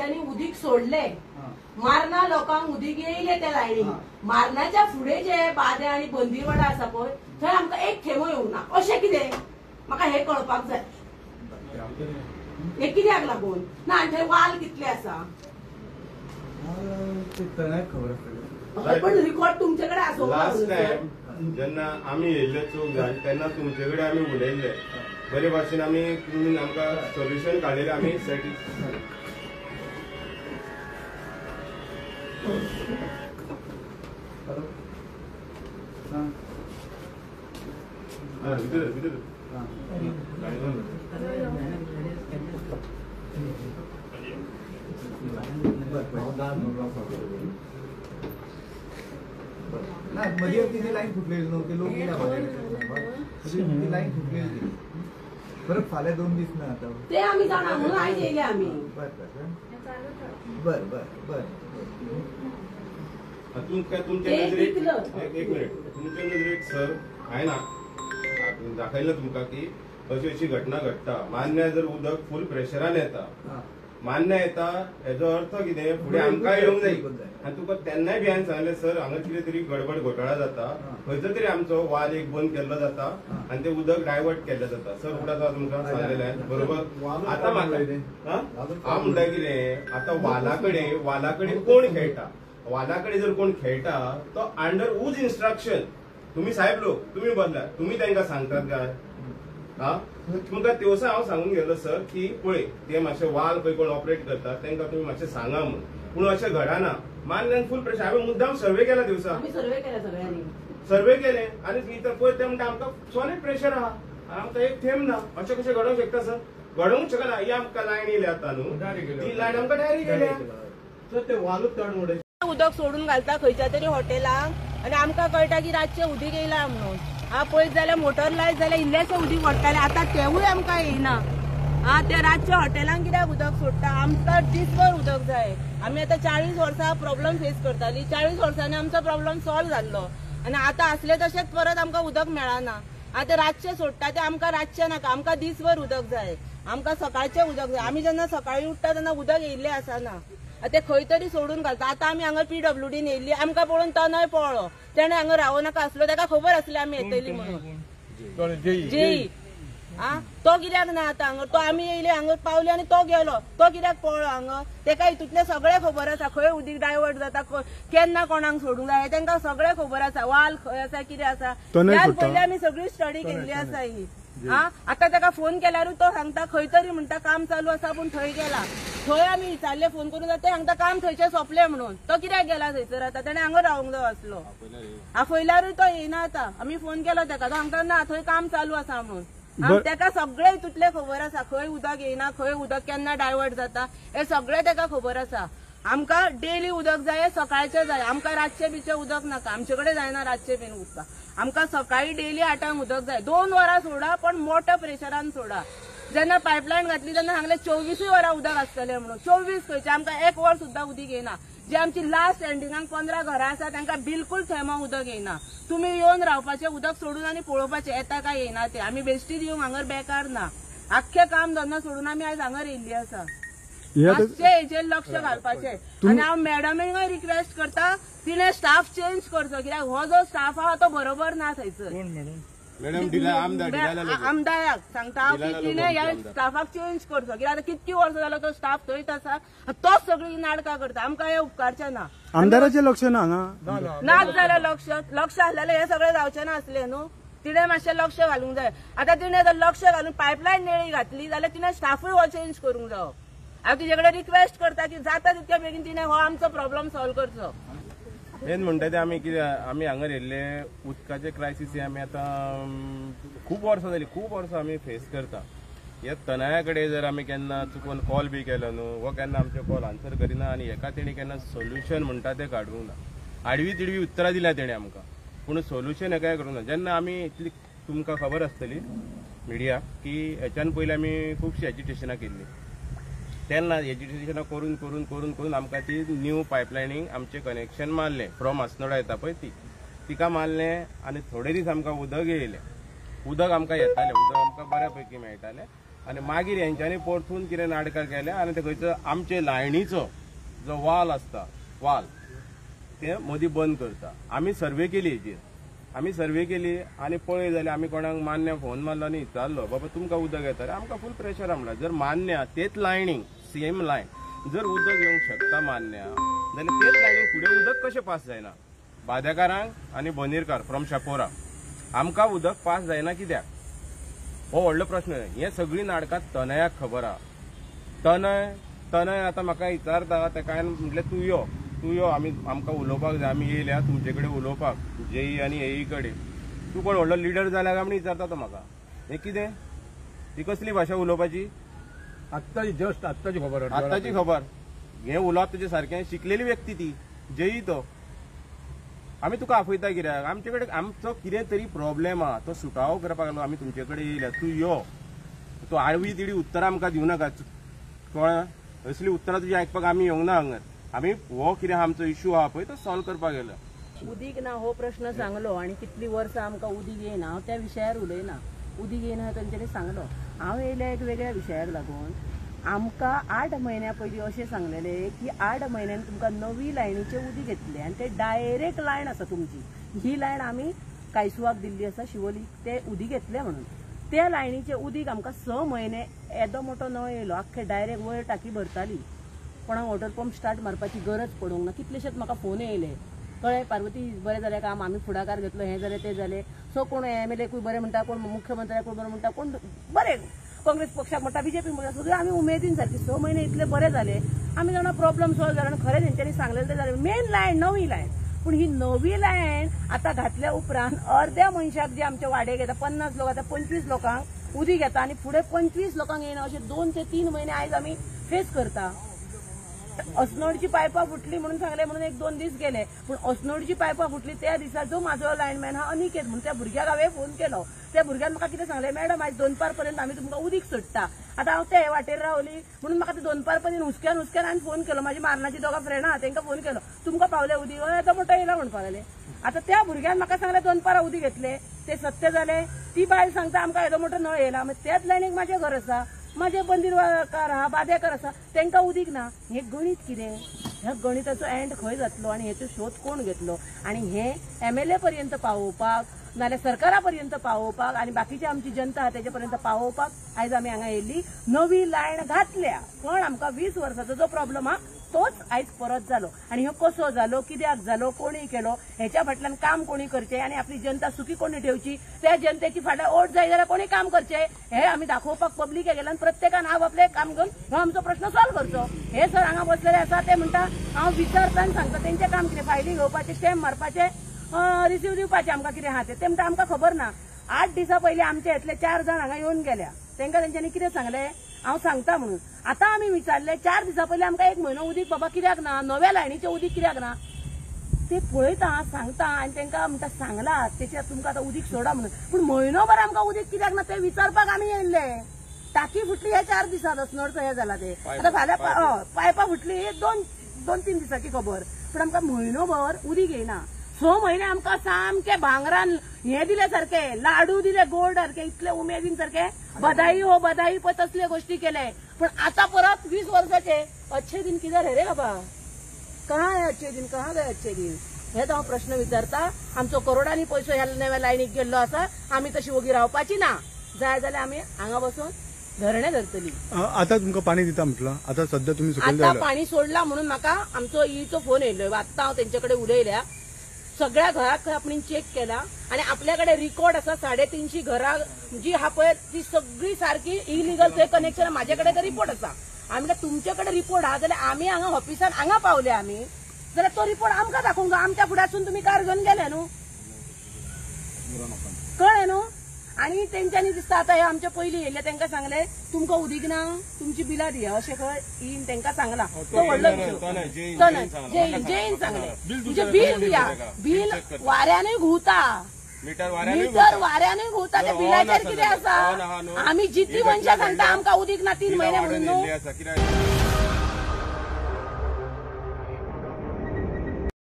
तेंच्यांनी उदीक सोडले, मारना लोकांक उदीक येयले त्या लायनी, मारनाच्या फुडें जे बादे आनी बंदीवाडा आसा पळय थंय आमकां एक थेंब येवना. अशें कितें म्हाका हे कळपाक जाय. हे कित्याक लागून ना? आनी थंय वाल कितले आसा पण रिकॉर्ड तुमचे कडेन आसोवपाक. जेन्ना आमी येयल्ले चूक जाली तेन्ना तुमचे कडेन आमी उलयल्ले, बरे भाशेन आमी आमकां सोल्युशन काडिल्लें, आमी मध्ये तिची लाईन फुटलेली नव्हती, लोक गेल्या ती लाईन फुटलेली. परत फाल्यां 2 दीस ना आता ते आमी जाणा म्हणून आयज येयले आमी. बर बर बर बर तुमच्या नजरेक एक मिनिट, तुमच्या नजरेक सर हांवें दाखयलें तुमकां की अशी अशी घटना घडटा. मान्य जर उदक फुल प्रेशरान येता, मान्य येता हेजो अर्थ कितें, फुडें आमकां येवंक जाय. आनी तुका तेन्नाय बी हांवें सांगलें सर हांगा कितें तरी गडबड घोटाळा जाता, खंयचो तरी आमचो वाल एक बंद केल्लो जाता आनी तें उदक डायवर्ट केल्लें जाता. सर फुडें तुमकां सांगलेलें बरोबर. आतां म्हाका हांव म्हणटा कितें, आतां वाला कडेन कोण खेळटा, वाला कडेन जर कोण खेळटा तो अंडर उज इन्स्ट्रक्शन, तुम्ही साहेब लोक तुम्ही बदला, तुम्ही तांकां सांगतात काय? तुमकां दिवसा हांव सांगून गेलो सर की पळय ते मातशे वाल खंय कोण ऑपरेट करतात तांकां तुमी मातशें सांगा म्हणून, पूण अशें घडना. मानल्यान फूल प्रेशर. हांवें मुद्दाम सर्वे केला दिवसा, सर्वे केले आनी पळय ते म्हणटा आमकां सॉलिड प्रेशर आहा, आमकां एक थेंब ना. अशें कशें घडोवंक शकता सर? घडोवंक शकना. ही आमकां लायन येयल्या आतां न्हू, ती लायन आमकां डायरेक्ट येयल्या. सर ते वालूच चड उडय उदक सोडून घालता खंयच्या तरी हॉटेलांक आनी आमकां कळटा की रातचें उदीक येयला म्हणून. पळयत जाल्यार मोटर लायत जाल्यार इल्लेशें उदीक ओडटालें, आतां तेवूय आमकां येयना. ते रातच्या हॉटेलांक कित्याक उदक सोडटा? आमकां दिसभर उदक जाय. आमी आतां 40 वर्सां प्रॉब्लेम फेस करतालीं, 40 वर्सांनी आमचो प्रॉब्लेम सॉल्व जाल्लो आनी आतां आसले तशेंच परत आमकां उदक मेळना. आतां रातचें सोडटा ते आमकां रातचें नाका, आमकां दिसभर उदक जाय, आमकां सकाळचें उदक जाय. आमी जेन्ना सकाळीं उठ्ठा तेन्ना उदक येयल्लें आसना, ते खंय तरी सोडून घालता. आतां आमी हांगा PWDन येयल्ली, आमकां पळोवन तो न्हय पळलो, तेणें हांगा रावो नाका आसलो, ताका खबर आसली आमी येतली म्हणून. जेई तो कित्याक ना आतां हांगा? तो आमी येयले हांगा पावले आनी तो गेलो, तो कित्याक पळलो हांगा? तेका हितूंतलें सगळें खबर आसा, खंय उदीक डायवर्ट जाता, केन्ना कोणाक सोडूंक जाय तांकां सगळें खबर आसा. वाल खंय आसा, कितें आसा, त्याच पयलीं आमी सगळी स्टडी केल्ली आसा ही. आतां ताका फोन केल्यारूय तो सांगता खंय तरी म्हणटा काम चालू आसा पूण थंय गेला. थंय आमी विचारले फोन करून, ते सांगता काम थंयचें सोंपलें म्हणून. तो कित्याक गेला थंयसर? आतां ताणें हांगा रावंक जाय आसलो. आपयल्यारूय तो येयना. आतां आमी फोन केलो ताका, तो सांगता ना थंय काम चालू आसा म्हणून. ताका सगळें हितूंतलें खबर आसा, खंय उदक येयना, खंय उदक केन्ना डायवर्ट जाता, हे सगळें ताका खबर आसा. आमकां डेली उदक जाय, सकाळचें जाय, आमकां रातचें बिचें उदक नाका. आमचे कडेन जायना रातचें बीन उदक. आमकां सकाळीं डेली 8 उदक जाय. 2 वरां सोडा पण मोठ्या प्रेशरान सोडा. जेन्ना पायपलायन घातली तेन्ना सांगलें 24 वरां उदक आसतलें म्हणून. 24 खंयचें? आमकां 1 वर सुद्दां उदीक येयना. जी आमची लास्ट एंडिंगाक 15 घरां आसा तांकां बिलकुल थेंबा उदक येयना. तुमी येवन रावपाचें, उदक सोडून आनी पळोवपाचें येता काय येना तें. आमी बेश्टी दिवंक हांगर बेकार ना. आख्खें काम धंदो सोडून आमी आयज हांगर येयल्लीं आसा. हेजेर लक्ष घालपाचें. आनी हांव मॅडमींकय रिक्वेस्ट करता तिणें स्टाफ चेंज करचो, कित्याक हो जो स्टाफ आहा तो बरोबर ना थंयसर. आमदाराक सांगता हांव की तिणें ह्या स्टाफाक चेंज करचो, कित्याक आतां कितकी वर्सां जालो तो स्टाफ थंयच आसा, तोच सगळीं नाटकां करता. आमकां हे उपकारचें ना. आमदाराचें लक्ष ना हांगा? नाच जाल्यार लक्ष आसलेलें हे सगळें जावचें नासलें न्हू. तिणें मातशें लक्ष घालूंक जाय. आतां तिणें जर लक्ष घालून पायपलायन नेळी घातली जाल्यार तिणें स्टाफूय हो चेंज करूंक जायो. हांव तिचे कडेन रिक्वेस्ट करता की जाता तितक्या बेगीन तिणें हो आमचो प्रॉब्लेम सॉल्व करचो. मेन म्हणटा ते आमी कितें, आमी हांगर येयल्ले उदकाचे क्रायसीस हे आमी आतां खूब वर्सां जालीं, खूब वर्सां आमी फेस करता. ह्या तनया कडेन जर आमी केन्ना चुकून कॉल बी केलो न्हू, वो केन्ना आमचे कॉल आन्सर करिना आनी हेका तेणी केन्ना सोल्युशन म्हणटा तें काडूंक ना. आडवी तिडवी उतरां दिल्या तेणें आमकां, पूण सोल्युशन हेकाय करूंक ना. जेन्ना आमी इतली तुमकां खबर आसतली मिडिया की हेच्यान पयलीं आमी खुबशीं एजिटेशनां केल्लीं, तेन्ना एजुकेशन करून करून करून करून आमकां ती न्यू पायपलायनींग आमचें कनेक्शन मारलें. फ्रॉम आसनोडा येता पळय तिका मारलें आनी थोडे दीस आमकां उदक येयलें. उदक आमकां येतालें, उदक आमकां बऱ्या पैकी मेळटालें आनी मागीर हेंच्यांनी परतून कितें नाटकां केल्या आनी ते खंयचो आमचे लायणीचो जो वाल आसता वाल ते मदीं बंद करता. आमी सर्वे केली हेचेर, आमी सर्वे केली आनी पळय जाल्यार आमी कोणाक मान्य फोन मारलो आनी विचारलो बाबा तुमकां उदक येता रे, आमकां फूल प्रेशर म्हणला. जर मान्य तेच लायनीक सेम लायन जर उदक येवंक शकता मान्य जाल्यार तेच लायनीक फुडें उदक कशें पास जायना. बादेकारांक आनी बोनेरकार फ्रॉम शापोरा आमकां उदक पास जायना कित्याक, हो व्हडलो प्रश्न. हे सगळी नाटकां तनयाक खबर आहा. तनय आतां म्हाका विचारता तेका हांवें म्हटलें तूं यो आमकां उलोवपाक जाय, आमी येयल्या तुमचे कडेन उलोवपाक जेई आनी एई कडेन. तूं कोण व्हडलो लिडर जाल्या काय म्हण विचारता तो म्हाका. हें कितें, ही कसली भाशा उलोवपाची? आत्ताची खबर. हें उलोवप तुजें सारकें. शिकलेली व्यक्ती ती जेई तो. आमी तुका आपयता कित्याक? आमचे कडेन आमचो कितें तरी प्रॉब्लेम आहा तो सुटावो करपाक लागलो आमी तुमचे कडेन येयल्या. तूं यो, तूं आडवी तिडी उतरां आमकां दिवं नाका. कळ्ळें? असली उतरां तुजी आयकपाक आमी येवंक ना हांगा. आमी हो कितें आमचो इश्यू आहा पळय तो सॉल्व करपाक गेलो. उदीक ना हो प्रश्न सांगलो आणि कितली वर्सां आमकां उदीक येयना हांव त्या विशयार उलयना. उदीक येयना तेंच्यांनी सांगलो. हांव येयल्या एक वेगळ्या विशयाक लागून आमकां 8 म्हयन्या पयलीं अशें सांगलेले की 8 म्हयन्यान तुमकां नवी लायनीचे उदीक येतले आनी ते डायरेक्ट लायन आसा तुमची. ही लायन आमी कायसुवाक दिल्ली आसा शिवोलीक ते उदीक येतले म्हणून. त्या लायनीचे उदीक आमकां 6 म्हयने येदो मोठो नळ येयलो आख्खे डायरेक्ट वयर टाकी भरताली. कोणाक वॉटर पंप स्टार्ट मारपाची गरज पडूंक ना. कितलेशेच म्हाका फोन येयले कळ्ळें पार्वती बरें जालें काम आमी फुडाकार घेतलो हें जालें तें जालें. सो कोण MLAकूय बरें म्हणटा, कोण मुख्यमंत्र्याकूय बरें म्हणटा, कोण बरें काँग्रेस पक्षाक म्हणटा, BJP म्हणटा, सगळें आमी उमेदीन सारकी 6 म्हयने इतले बरे जाले. आमी जाणा प्रॉब्लेम सॉल्व जाला आनी खरें तेंच्यांनी सांगलेलें तें जालें. मेन लायन नवी लायन. पूण ही नवी लायन आतां घातल्या उपरांत अर्द्या मनशाक जे आमचे वाडेक येता 50 लोक आतां 25 लोकांक उदीक येता आनी फुडें 25 लोकांक येना अशे 2 ते 3 म्हयने आयज आमी फेस करता. अस्नोडची पायपा फुटली म्हणून सांगले म्हणून 1-2 दीस गेले. पूण अस्नोडची पायपा फुटली त्या दिसा जो म्हाजो लायनमॅन हा अनिकेत म्हणून त्या भुरग्याक हांवें फोन केलो. त्या भुरग्यान म्हाका कितें सांगलें, मॅडम आयज 2 पर्यंत आमी तुमकां उदीक सोडटा. आतां हांव ते वाटेर रावली म्हणून म्हाका ते 2 पर्यंत हुस्क्यान हांवें फोन केलो. म्हाजी मारनाची दोगां फ्रेंडां आहा तांकां फोन केलो, तुमकां पावलें उदीक? येतो मोठो येयला म्हणपाक लागले. आतां त्या भुरग्यान म्हाका सांगलें 2 उदीक घेतले. ते सत्य जालें. ती बायल सांगता आमकां येदो मोठो नळ येयला. त्याच लायनीक म्हाजें घर आसा, माझे बंदीरकार आहा, बादेकार आसा, तांकां उदीक ना. हे गणित कितें? ह्या गणिताचो एंड खंय जातलो आनी हेचो शोध कोण घेतलो? आनी हे MLA पर्यंत पावोवपाक नाल्यार सरकारा पर्यंत पावोवपाक आनी बाकीची आमची जनता आहा तेजे पर्यंत पावोवपाक आयज आमी हांगा येयल्ली. नवी लायन घातल्या पण आमकां 20 वर्साचो जो प्रॉब्लेम आहा तोच आयज परत जालो. आनी हो कसो जालो, कित्याक जालो, कोणी केलो, हेच्या फाटल्यान काम कोणी करचें आनी आपली जनता सुखी कोणी ठेवची, त्या जनतेची फाटल्यान ओट जाय जाल्यार कोणी काम करचें हे आमी दाखोवपाक पब्लिके गेल्यान प्रत्येकान आपलें काम घेवन हो आमचो प्रश्न सॉल्व करचो. हे सर हांगा बसलेले आसा ते म्हणटा हांव विचारता आनी सांगता तेंचें काम कितें, फायली घेवपाचे, स्टॅम्प मारपाचे, रिसीव दिवपाचे आमकां कितें आहा ते म्हणटा आमकां खबर ना. 8 दिसा पयलीं आमचे येतले 4 जाण हांगा येवन गेल्या. तांकां तेंच्यांनी कितें सांगलें, हांव सांगता म्हणून. आतां आमी विचारलें 4 दिसा पयलीं आमकां 1 म्हयनो उदीक बाबा कित्याक ना, नव्या लायनीचें उदीक कित्याक ना ते पळयता सांगता आनी तांकां म्हणटा सांगला तेच्या तुमकां आतां उदीक सोडा म्हणून. पूण म्हयनोभर आमकां उदीक कित्याक ना ते विचारपाक आमी येयल्ले. टाकी फुटली ह्या 4 दिसांत अस्नोडचो हे जाला ते. आतां फाल्यां पायपा फुटली 2-3 दिसाची खबर. पूण आमकां म्हयनोभर उदीक येयना. 6 म्हयने आमकां सामके भांगरान हे दिले सारखे, लाडू दिले गोड सारखे, इतले उमेदीन सारखे बधाई हो बधाई पण तसले गोष्टी केले. पण आता परत 20 वर्षाचे अच्छे दिन किधर है रे बाबा, कहाँ है अच्छे दिन, कहाँ गए अच्छे दिन, हे तो प्रश्न विचारता. आमचो करोडांनी पैसो ह्या नव्या लायनीक गेल्लो आसा. आमी तशी वोगी रावपाची ना. जाय जाल्यार आमी हांगा बसून धरणे धरतली. आता तुमकां पाणी दिता म्हटलं, आता सध्या तुम्ही आता पाणी सोडला म्हणून म्हाका आमचो ईचो फोन येयलो. आता हांव तेंच्याकडे उलयल्या. सगळ्या घराक आपण चेक केला आणि आपल्याकडे रिकॉर्ड असा 350 घरां जी हा पळय ती सगळी सारखी इलिगल थंय कनेक्शन. माझ्याकडे तर रिपोर्ट असा. आमी तुमच्याकडे रिपोर्ट हा जाल्यार आमी हांगा ऑफिसान हांगा पावले आमी जाल्यार तो रिपोर्ट आमकां दाखोवंक जाय. आमच्या फुड्यासून तुम्ही कार घेवन गेले न्हू, कळ्ळें न्हू. आणि तेंच्यांनी दिसता आता हे आमच्या पयलीं येयल्ले तांकां सांगले तुमकां उदीक ना, तुमची बिलां दिया अशें खंय ईन तांकां सांगला. तो व्हडलो जैन सांगले तुमचे बील दिया. बील वाऱ्यानूय घुंवता, मीटर वाऱ्यानूय घुंवता. त्या बिलाचेर कितें आसा. आमी जितली मनशां सांगता आमकां उदीक ना 3 म्हयने म्हणून न्हू.